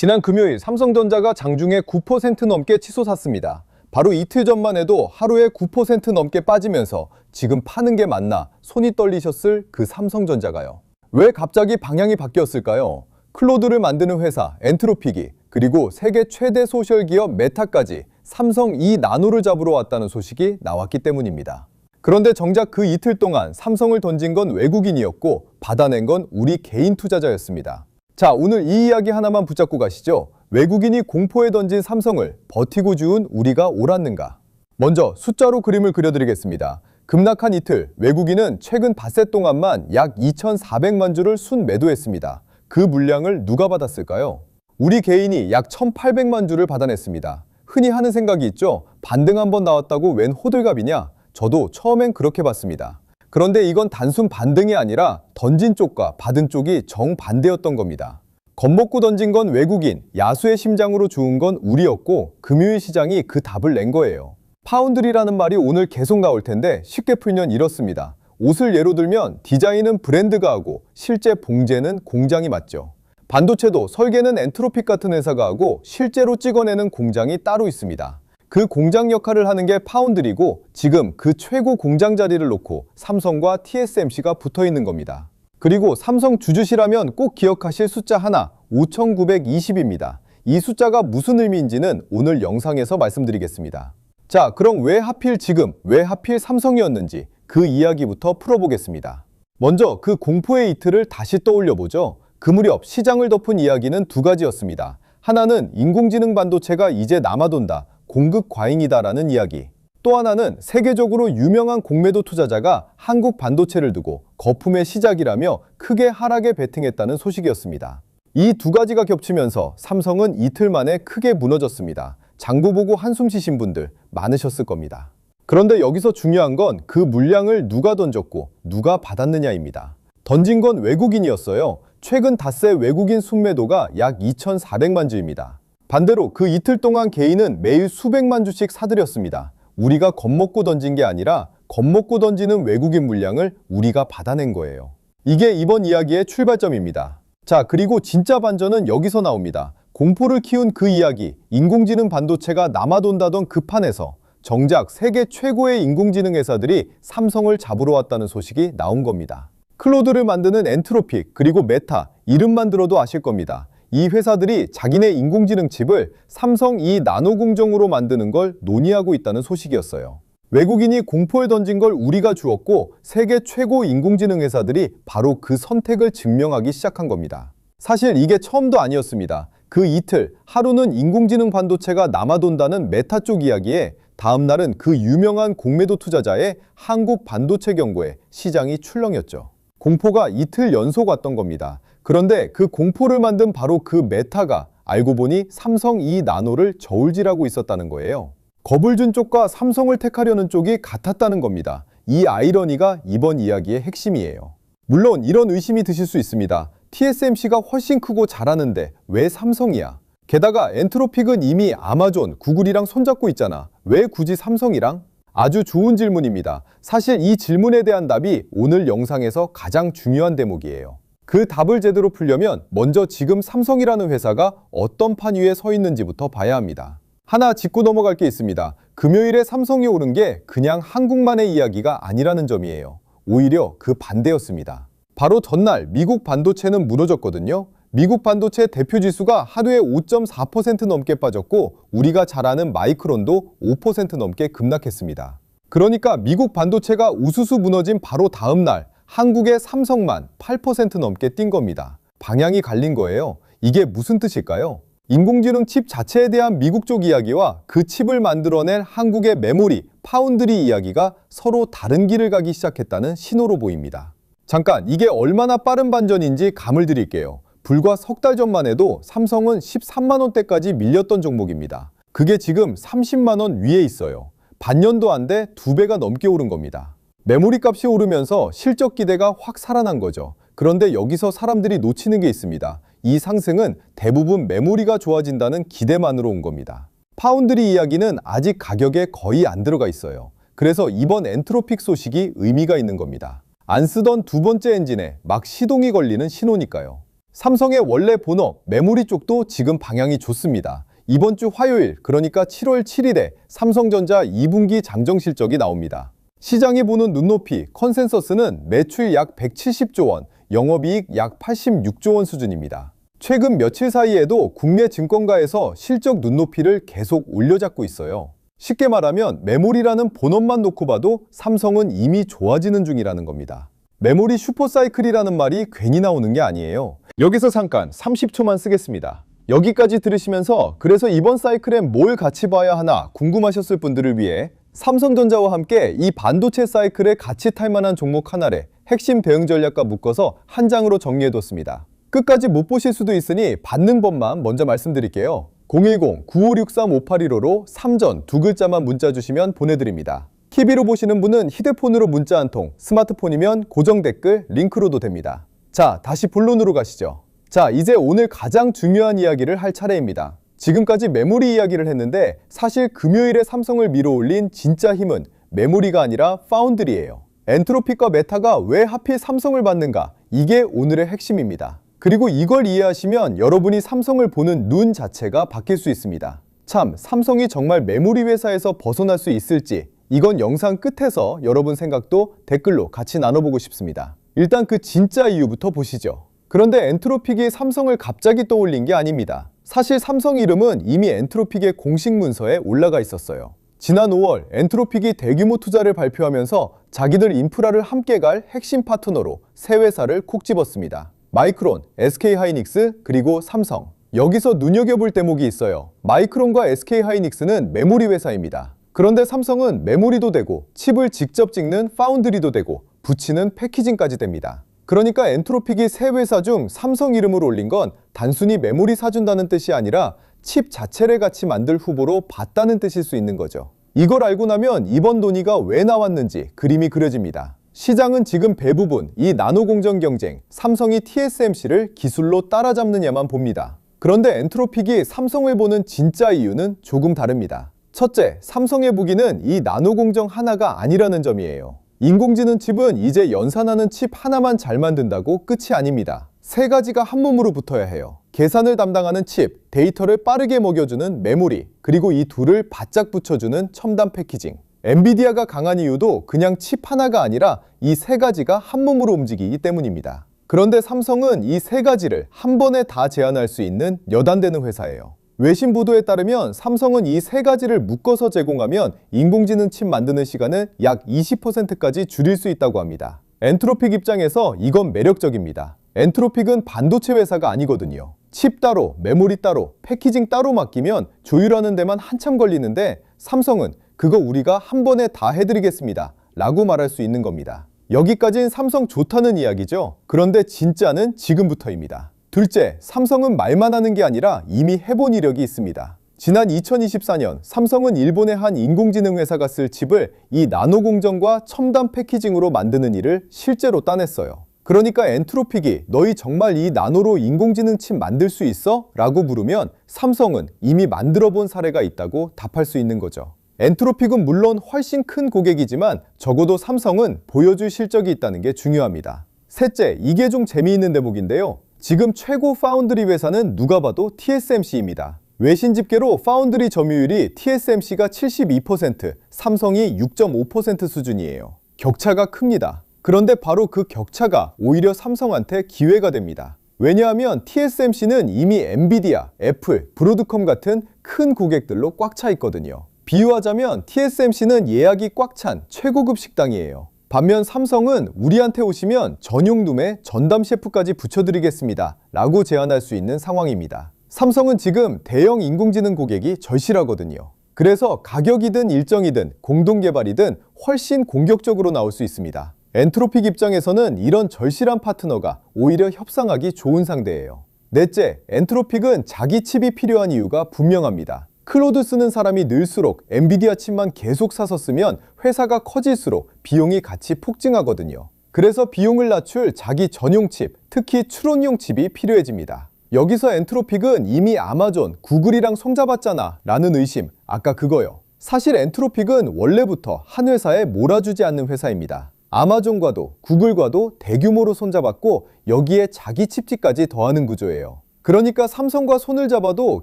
지난 금요일 삼성전자가 장중에 9% 넘게 치솟았습니다. 바로 이틀 전만 해도 하루에 9% 넘게 빠지면서 지금 파는 게 맞나 손이 떨리셨을 그 삼성전자가요. 왜 갑자기 방향이 바뀌었을까요? 클로드를 만드는 회사 엔트로픽이 그리고 세계 최대 소셜기업 메타까지 삼성 이 나노를 잡으러 왔다는 소식이 나왔기 때문입니다. 그런데 정작 그 이틀 동안 삼성을 던진 건 외국인이었고 받아낸 건 우리 개인 투자자였습니다. 자, 오늘 이 이야기 하나만 붙잡고 가시죠. 외국인이 공포에 던진 삼성을 버티고 주운 우리가 옳았는가? 먼저 숫자로 그림을 그려드리겠습니다. 급락한 이틀, 외국인은 최근 닷새 동안만 약 2,400만 주를 순매도했습니다. 그 물량을 누가 받았을까요? 우리 개인이 약 1,800만 주를 받아냈습니다. 흔히 하는 생각이 있죠. 반등 한번 나왔다고 웬 호들갑이냐? 저도 처음엔 그렇게 봤습니다. 그런데 이건 단순 반등이 아니라 던진 쪽과 받은 쪽이 정반대였던 겁니다. 겁먹고 던진 건 외국인, 야수의 심장으로 주운 건 우리였고 금요일 시장이 그 답을 낸 거예요. 파운드리라는 말이 오늘 계속 나올 텐데 쉽게 풀면 이렇습니다. 옷을 예로 들면 디자인은 브랜드가 하고 실제 봉제는 공장이 맞죠. 반도체도 설계는 엔트로픽 같은 회사가 하고 실제로 찍어내는 공장이 따로 있습니다. 그 공장 역할을 하는 게 파운드리고 지금 그 최고 공장 자리를 놓고 삼성과 TSMC가 붙어 있는 겁니다. 그리고 삼성 주주시라면 꼭 기억하실 숫자 하나, 5,920입니다. 이 숫자가 무슨 의미인지는 오늘 영상에서 말씀드리겠습니다. 자, 그럼 왜 하필 지금, 왜 하필 삼성이었는지 그 이야기부터 풀어보겠습니다. 먼저 그 공포의 이틀을 다시 떠올려보죠. 그 무렵 시장을 덮은 이야기는 두 가지였습니다. 하나는 인공지능 반도체가 이제 남아돈다. 공급 과잉이다라는 이야기. 또 하나는 세계적으로 유명한 공매도 투자자가 한국 반도체를 두고 거품의 시작이라며 크게 하락에 베팅했다는 소식이었습니다. 이 두 가지가 겹치면서 삼성은 이틀 만에 크게 무너졌습니다. 장부 보고 한숨 쉬신 분들 많으셨을 겁니다. 그런데 여기서 중요한 건 그 물량을 누가 던졌고 누가 받았느냐입니다. 던진 건 외국인이었어요. 최근 닷새 외국인 순매도가 약 2,400만 주입니다. 반대로 그 이틀 동안 개인은 매일 수백만 주씩 사들였습니다. 우리가 겁먹고 던진 게 아니라 겁먹고 던지는 외국인 물량을 우리가 받아낸 거예요. 이게 이번 이야기의 출발점입니다. 자, 그리고 진짜 반전은 여기서 나옵니다. 공포를 키운 그 이야기, 인공지능 반도체가 남아돈다던 그 판에서 정작 세계 최고의 인공지능 회사들이 삼성을 잡으러 왔다는 소식이 나온 겁니다. 클로드를 만드는 엔트로픽, 그리고 메타, 이름만 들어도 아실 겁니다. 이 회사들이 자기네 인공지능 칩을 삼성 이 나노 공정으로 만드는 걸 논의하고 있다는 소식이었어요. 외국인이 공포에 던진 걸 우리가 주었고 세계 최고 인공지능 회사들이 바로 그 선택을 증명하기 시작한 겁니다. 사실 이게 처음도 아니었습니다. 그 이틀, 하루는 인공지능 반도체가 남아돈다는 메타 쪽 이야기에 다음 날은 그 유명한 공매도 투자자의 한국 반도체 경고에 시장이 출렁였죠. 공포가 이틀 연속 왔던 겁니다. 그런데 그 공포를 만든 바로 그 메타가 알고 보니 삼성 이 나노를 저울질하고 있었다는 거예요. 겁을 준 쪽과 삼성을 택하려는 쪽이 같았다는 겁니다. 이 아이러니가 이번 이야기의 핵심이에요. 물론 이런 의심이 드실 수 있습니다. TSMC가 훨씬 크고 잘하는데 왜 삼성이야? 게다가 엔트로픽은 이미 아마존, 구글이랑 손잡고 있잖아. 왜 굳이 삼성이랑? 아주 좋은 질문입니다. 사실 이 질문에 대한 답이 오늘 영상에서 가장 중요한 대목이에요. 그 답을 제대로 풀려면 먼저 지금 삼성이라는 회사가 어떤 판 위에 서 있는지부터 봐야 합니다. 하나 짚고 넘어갈 게 있습니다. 금요일에 삼성이 오른 게 그냥 한국만의 이야기가 아니라는 점이에요. 오히려 그 반대였습니다. 바로 전날 미국 반도체는 무너졌거든요. 미국 반도체 대표 지수가 하루에 5.4% 넘게 빠졌고 우리가 잘 아는 마이크론도 5% 넘게 급락했습니다. 그러니까 미국 반도체가 우수수 무너진 바로 다음 날 한국의 삼성만 8% 넘게 뛴 겁니다. 방향이 갈린 거예요. 이게 무슨 뜻일까요? 인공지능 칩 자체에 대한 미국 쪽 이야기와 그 칩을 만들어낸 한국의 메모리, 파운드리 이야기가 서로 다른 길을 가기 시작했다는 신호로 보입니다. 잠깐, 이게 얼마나 빠른 반전인지 감을 드릴게요. 불과 석 달 전만 해도 삼성은 13만 원대까지 밀렸던 종목입니다. 그게 지금 30만 원 위에 있어요. 반년도 안 돼 2배가 넘게 오른 겁니다. 메모리 값이 오르면서 실적 기대가 확 살아난 거죠. 그런데 여기서 사람들이 놓치는 게 있습니다. 이 상승은 대부분 메모리가 좋아진다는 기대만으로 온 겁니다. 파운드리 이야기는 아직 가격에 거의 안 들어가 있어요. 그래서 이번 엔트로픽 소식이 의미가 있는 겁니다. 안 쓰던 두 번째 엔진에 막 시동이 걸리는 신호니까요. 삼성의 원래 본업, 메모리 쪽도 지금 방향이 좋습니다. 이번 주 화요일, 그러니까 7월 7일에 삼성전자 2분기 장정 실적이 나옵니다. 시장이 보는 눈높이, 컨센서스는 매출 약 170조 원, 영업이익 약 86조 원 수준입니다. 최근 며칠 사이에도 국내 증권가에서 실적 눈높이를 계속 올려잡고 있어요. 쉽게 말하면 메모리라는 본업만 놓고 봐도 삼성은 이미 좋아지는 중이라는 겁니다. 메모리 슈퍼사이클이라는 말이 괜히 나오는 게 아니에요. 여기서 잠깐 30초만 쓰겠습니다. 여기까지 들으시면서 그래서 이번 사이클엔 뭘 같이 봐야 하나 궁금하셨을 분들을 위해 삼성전자와 함께 이 반도체 사이클에 같이 탈 만한 종목 하나를 핵심 대응 전략과 묶어서 한 장으로 정리해뒀습니다. 끝까지 못 보실 수도 있으니 받는 법만 먼저 말씀드릴게요. 010-9563-5815로 삼전 두 글자만 문자 주시면 보내드립니다. TV로 보시는 분은 휴대폰으로 문자 한 통, 스마트폰이면 고정 댓글, 링크로도 됩니다. 자, 다시 본론으로 가시죠. 자, 이제 오늘 가장 중요한 이야기를 할 차례입니다. 지금까지 메모리 이야기를 했는데 사실 금요일에 삼성을 밀어올린 진짜 힘은 메모리가 아니라 파운드리예요. 엔트로픽과 메타가 왜 하필 삼성을 받는가? 이게 오늘의 핵심입니다. 그리고 이걸 이해하시면 여러분이 삼성을 보는 눈 자체가 바뀔 수 있습니다. 참, 삼성이 정말 메모리 회사에서 벗어날 수 있을지 이건 영상 끝에서 여러분 생각도 댓글로 같이 나눠보고 싶습니다. 일단 그 진짜 이유부터 보시죠. 그런데 엔트로픽이 삼성을 갑자기 떠올린 게 아닙니다. 사실 삼성 이름은 이미 엔트로픽의 공식 문서에 올라가 있었어요. 지난 5월 엔트로픽이 대규모 투자를 발표하면서 자기들 인프라를 함께 갈 핵심 파트너로 세 회사를 콕 집었습니다. 마이크론, SK하이닉스, 그리고 삼성. 여기서 눈여겨볼 대목이 있어요. 마이크론과 SK하이닉스는 메모리 회사입니다. 그런데 삼성은 메모리도 되고 칩을 직접 찍는 파운드리도 되고 붙이는 패키징까지 됩니다. 그러니까 엔트로픽이 세 회사 중 삼성 이름을 올린 건 단순히 메모리 사준다는 뜻이 아니라 칩 자체를 같이 만들 후보로 봤다는 뜻일 수 있는 거죠. 이걸 알고 나면 이번 논의가 왜 나왔는지 그림이 그려집니다. 시장은 지금 대부분 이 나노 공정 경쟁, 삼성이 TSMC를 기술로 따라잡느냐만 봅니다. 그런데 엔트로픽이 삼성을 보는 진짜 이유는 조금 다릅니다. 첫째, 삼성의 무기는 이 나노 공정 하나가 아니라는 점이에요. 인공지능 칩은 이제 연산하는 칩 하나만 잘 만든다고 끝이 아닙니다. 세 가지가 한 몸으로 붙어야 해요. 계산을 담당하는 칩, 데이터를 빠르게 먹여주는 메모리, 그리고 이 둘을 바짝 붙여주는 첨단 패키징. 엔비디아가 강한 이유도 그냥 칩 하나가 아니라 이 세 가지가 한 몸으로 움직이기 때문입니다. 그런데 삼성은 이 세 가지를 한 번에 다 제한할 수 있는 여단되는 회사예요. 외신 보도에 따르면 삼성은 이 세 가지를 묶어서 제공하면 인공지능 칩 만드는 시간을 약 20%까지 줄일 수 있다고 합니다. 엔트로픽 입장에서 이건 매력적입니다. 엔트로픽은 반도체 회사가 아니거든요. 칩 따로, 메모리 따로, 패키징 따로 맡기면 조율하는 데만 한참 걸리는데 삼성은 그거 우리가 한 번에 다 해드리겠습니다 라고 말할 수 있는 겁니다. 여기까지는 삼성 좋다는 이야기죠. 그런데 진짜는 지금부터입니다. 둘째, 삼성은 말만 하는 게 아니라 이미 해본 이력이 있습니다. 지난 2024년 삼성은 일본의 한 인공지능 회사가 쓸 칩을 이 나노 공정과 첨단 패키징으로 만드는 일을 실제로 따냈어요. 그러니까 엔트로픽이 너희 정말 이 나노로 인공지능 칩 만들 수 있어? 라고 물으면 삼성은 이미 만들어 본 사례가 있다고 답할 수 있는 거죠. 엔트로픽은 물론 훨씬 큰 고객이지만 적어도 삼성은 보여줄 실적이 있다는 게 중요합니다. 셋째, 이게 좀 재미있는 대목인데요. 지금 최고 파운드리 회사는 누가 봐도 TSMC입니다. 외신 집계로 파운드리 점유율이 TSMC가 72%, 삼성이 6.5% 수준이에요. 격차가 큽니다. 그런데 바로 그 격차가 오히려 삼성한테 기회가 됩니다. 왜냐하면 TSMC는 이미 엔비디아, 애플, 브로드컴 같은 큰 고객들로 꽉 차 있거든요. 비유하자면 TSMC는 예약이 꽉 찬 최고급 식당이에요. 반면 삼성은 우리한테 오시면 전용 룸에 전담 셰프까지 붙여드리겠습니다 라고 제안할 수 있는 상황입니다. 삼성은 지금 대형 인공지능 고객이 절실하거든요. 그래서 가격이든 일정이든 공동개발이든 훨씬 공격적으로 나올 수 있습니다. 엔트로픽 입장에서는 이런 절실한 파트너가 오히려 협상하기 좋은 상대예요. 넷째, 엔트로픽은 자기 칩이 필요한 이유가 분명합니다. 클로드 쓰는 사람이 늘수록 엔비디아 칩만 계속 사서 쓰면 회사가 커질수록 비용이 같이 폭증하거든요. 그래서 비용을 낮출 자기 전용 칩, 특히 추론용 칩이 필요해집니다. 여기서 엔트로픽은 이미 아마존, 구글이랑 손잡았잖아 라는 의심, 아까 그거요. 사실 엔트로픽은 원래부터 한 회사에 몰아주지 않는 회사입니다. 아마존과도 구글과도 대규모로 손잡았고 여기에 자기 칩지까지 더하는 구조예요. 그러니까 삼성과 손을 잡아도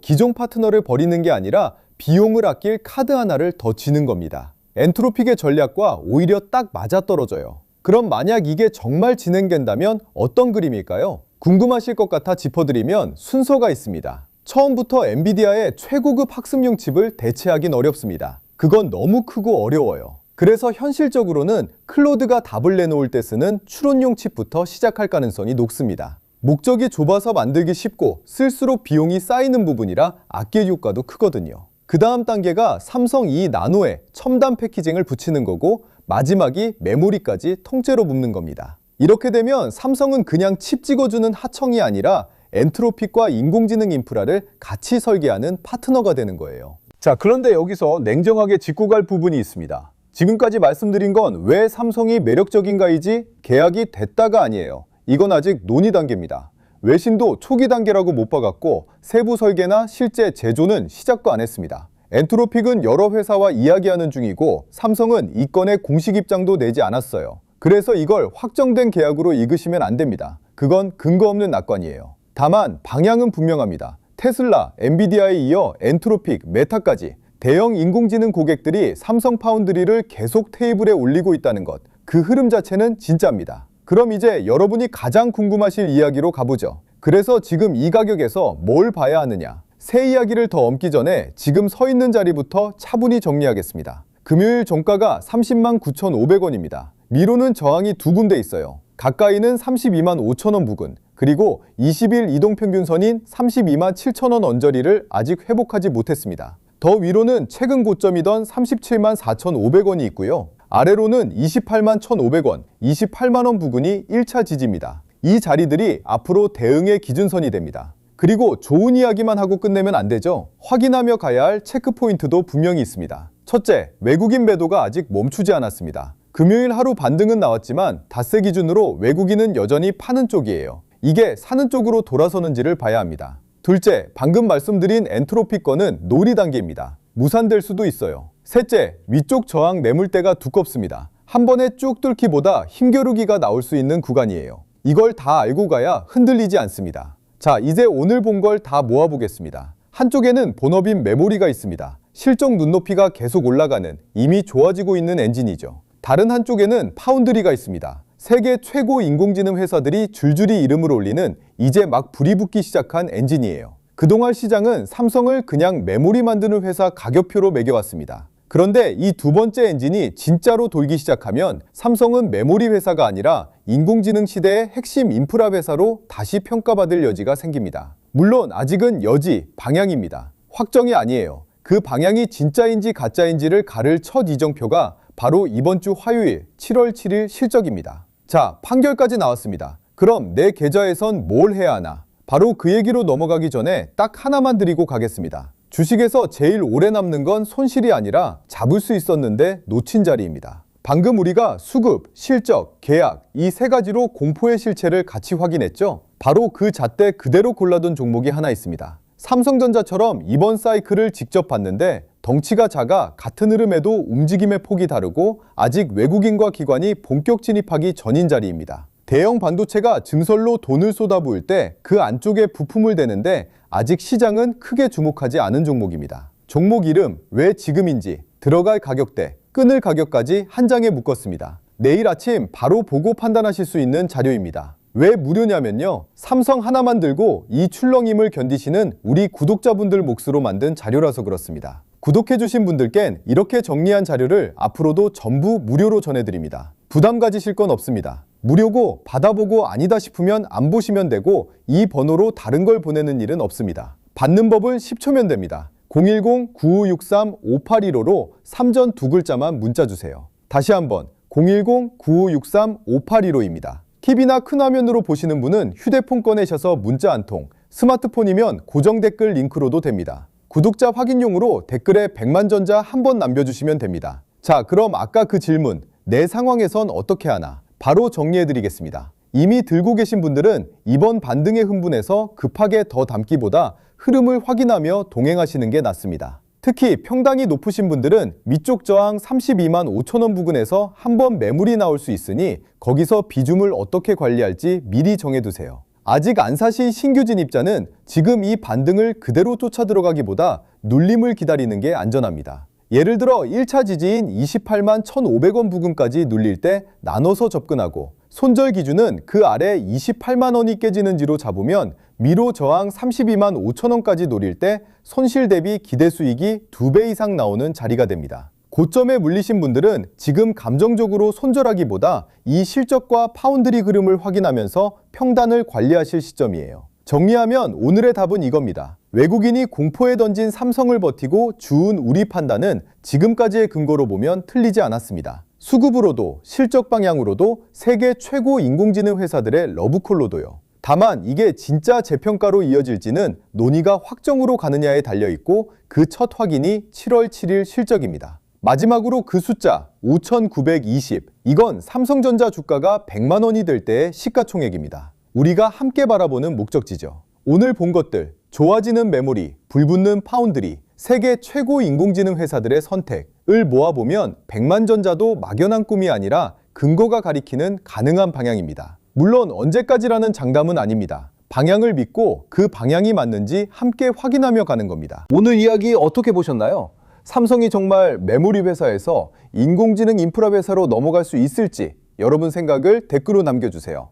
기존 파트너를 버리는 게 아니라 비용을 아낄 카드 하나를 더 쥐는 겁니다. 엔트로픽의 전략과 오히려 딱 맞아떨어져요. 그럼 만약 이게 정말 진행된다면 어떤 그림일까요? 궁금하실 것 같아 짚어드리면 순서가 있습니다. 처음부터 엔비디아의 최고급 학습용 칩을 대체하긴 어렵습니다. 그건 너무 크고 어려워요. 그래서 현실적으로는 클로드가 답을 내놓을 때 쓰는 추론용 칩부터 시작할 가능성이 높습니다. 목적이 좁아서 만들기 쉽고 쓸수록 비용이 쌓이는 부분이라 아낄 효과도 크거든요. 그 다음 단계가 삼성 이 나노에 첨단 패키징을 붙이는 거고 마지막이 메모리까지 통째로 묶는 겁니다. 이렇게 되면 삼성은 그냥 칩 찍어주는 하청이 아니라 엔트로픽과 인공지능 인프라를 같이 설계하는 파트너가 되는 거예요. 자, 그런데 여기서 냉정하게 짚고 갈 부분이 있습니다. 지금까지 말씀드린 건 왜 삼성이 매력적인가이지 계약이 됐다가 아니에요. 이건 아직 논의 단계입니다. 외신도 초기 단계라고 못 박았고 세부 설계나 실제 제조는 시작도 안 했습니다. 엔트로픽은 여러 회사와 이야기하는 중이고 삼성은 이 건에 공식 입장도 내지 않았어요. 그래서 이걸 확정된 계약으로 읽으시면 안 됩니다. 그건 근거 없는 낙관이에요. 다만 방향은 분명합니다. 테슬라, 엔비디아에 이어 엔트로픽, 메타까지 대형 인공지능 고객들이 삼성 파운드리를 계속 테이블에 올리고 있다는 것, 그 흐름 자체는 진짜입니다. 그럼 이제 여러분이 가장 궁금하실 이야기로 가보죠. 그래서 지금 이 가격에서 뭘 봐야 하느냐? 새 이야기를 더 얹기 전에 지금 서 있는 자리부터 차분히 정리하겠습니다. 금요일 종가가 30만 9,500원입니다. 미로는 저항이 두 군데 있어요. 가까이는 32만 5천원 부근, 그리고 20일 이동평균선인 32만 7천원 언저리를 아직 회복하지 못했습니다. 더 위로는 최근 고점이던 37만 4,500원이 있고요. 아래로는 28만 1,500원, 28만원 부근이 1차 지지입니다. 이 자리들이 앞으로 대응의 기준선이 됩니다. 그리고 좋은 이야기만 하고 끝내면 안 되죠. 확인하며 가야 할 체크포인트도 분명히 있습니다. 첫째, 외국인 매도가 아직 멈추지 않았습니다. 금요일 하루 반등은 나왔지만 닷새 기준으로 외국인은 여전히 파는 쪽이에요. 이게 사는 쪽으로 돌아서는지를 봐야 합니다. 둘째, 방금 말씀드린 엔트로픽 건은 놀이 단계입니다. 무산될 수도 있어요. 셋째, 위쪽 저항 매물대가 두껍습니다. 한 번에 쭉 뚫기보다 힘겨루기가 나올 수 있는 구간이에요. 이걸 다 알고 가야 흔들리지 않습니다. 자, 이제 오늘 본 걸 다 모아보겠습니다. 한쪽에는 본업인 메모리가 있습니다. 실적 눈높이가 계속 올라가는 이미 좋아지고 있는 엔진이죠. 다른 한쪽에는 파운드리가 있습니다. 세계 최고 인공지능 회사들이 줄줄이 이름을 올리는 이제 막 불이 붙기 시작한 엔진이에요. 그동안 시장은 삼성을 그냥 메모리 만드는 회사 가격표로 매겨왔습니다. 그런데 이 두 번째 엔진이 진짜로 돌기 시작하면 삼성은 메모리 회사가 아니라 인공지능 시대의 핵심 인프라 회사로 다시 평가받을 여지가 생깁니다. 물론 아직은 여지, 방향입니다. 확정이 아니에요. 그 방향이 진짜인지 가짜인지를 가를 첫 이정표가 바로 이번 주 화요일 7월 7일 실적입니다. 자, 판결까지 나왔습니다. 그럼 내 계좌에선 뭘 해야 하나? 바로 그 얘기로 넘어가기 전에 딱 하나만 드리고 가겠습니다. 주식에서 제일 오래 남는 건 손실이 아니라 잡을 수 있었는데 놓친 자리입니다. 방금 우리가 수급, 실적, 계약 이 세 가지로 공포의 실체를 같이 확인했죠? 바로 그 잣대 그대로 골라둔 종목이 하나 있습니다. 삼성전자처럼 이번 사이클을 직접 봤는데 덩치가 작아 같은 흐름에도 움직임의 폭이 다르고 아직 외국인과 기관이 본격 진입하기 전인 자리입니다. 대형 반도체가 증설로 돈을 쏟아부을 때 그 안쪽에 부품을 대는데 아직 시장은 크게 주목하지 않은 종목입니다. 종목 이름, 왜 지금인지, 들어갈 가격대, 끊을 가격까지 한 장에 묶었습니다. 내일 아침 바로 보고 판단하실 수 있는 자료입니다. 왜 무료냐면요. 삼성 하나만 들고 이 출렁임을 견디시는 우리 구독자분들 몫으로 만든 자료라서 그렇습니다. 구독해주신 분들께는 이렇게 정리한 자료를 앞으로도 전부 무료로 전해드립니다. 부담 가지실 건 없습니다. 무료고 받아보고 아니다 싶으면 안 보시면 되고 이 번호로 다른 걸 보내는 일은 없습니다. 받는 법은 10초면 됩니다. 010-9563-5815로 3전 두 글자만 문자 주세요. 다시 한번 010-9563-5815입니다. TV나 큰 화면으로 보시는 분은 휴대폰 꺼내셔서 문자 한 통, 스마트폰이면 고정 댓글 링크로도 됩니다. 구독자 확인용으로 댓글에 100만 전자 한번 남겨주시면 됩니다. 자, 그럼 아까 그 질문, 내 상황에선 어떻게 하나? 바로 정리해드리겠습니다. 이미 들고 계신 분들은 이번 반등에 흥분해서 급하게 더 담기보다 흐름을 확인하며 동행하시는 게 낫습니다. 특히 평당이 높으신 분들은 밑쪽 저항 32만 5천 원 부근에서 한번 매물이 나올 수 있으니 거기서 비중을 어떻게 관리할지 미리 정해두세요. 아직 안 사신 신규 진입자는 지금 이 반등을 그대로 쫓아 들어가기보다 눌림을 기다리는 게 안전합니다. 예를 들어 1차 지지인 28만 1,500원 부근까지 눌릴 때 나눠서 접근하고 손절 기준은 그 아래 28만 원이 깨지는지로 잡으면 미로 저항 32만 5천 원까지 노릴 때 손실 대비 기대 수익이 2배 이상 나오는 자리가 됩니다. 고점에 물리신 분들은 지금 감정적으로 손절하기보다 이 실적과 파운드리 흐름을 확인하면서 평단을 관리하실 시점이에요. 정리하면 오늘의 답은 이겁니다. 외국인이 공포에 던진 삼성을 버티고 주운 우리 판단은 지금까지의 근거로 보면 틀리지 않았습니다. 수급으로도 실적 방향으로도 세계 최고 인공지능 회사들의 러브콜로도요. 다만 이게 진짜 재평가로 이어질지는 논의가 확정으로 가느냐에 달려있고 그 첫 확인이 7월 7일 실적입니다. 마지막으로 그 숫자 5,920, 이건 삼성전자 주가가 100만 원이 될 때의 시가총액입니다. 우리가 함께 바라보는 목적지죠. 오늘 본 것들, 좋아지는 메모리, 불붙는 파운드리, 세계 최고 인공지능 회사들의 선택을 모아보면 백만전자도 막연한 꿈이 아니라 근거가 가리키는 가능한 방향입니다. 물론 언제까지라는 장담은 아닙니다. 방향을 믿고 그 방향이 맞는지 함께 확인하며 가는 겁니다. 오늘 이야기 어떻게 보셨나요? 삼성이 정말 메모리 회사에서 인공지능 인프라 회사로 넘어갈 수 있을지 여러분 생각을 댓글로 남겨주세요.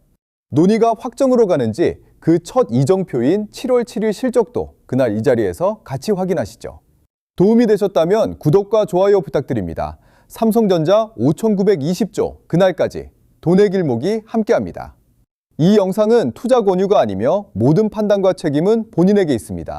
논의가 확정으로 가는지 그 첫 이정표인 7월 7일 실적도 그날 이 자리에서 같이 확인하시죠. 도움이 되셨다면 구독과 좋아요 부탁드립니다. 삼성전자 5,920조 그날까지 돈의 길목이 함께합니다. 이 영상은 투자 권유가 아니며 모든 판단과 책임은 본인에게 있습니다.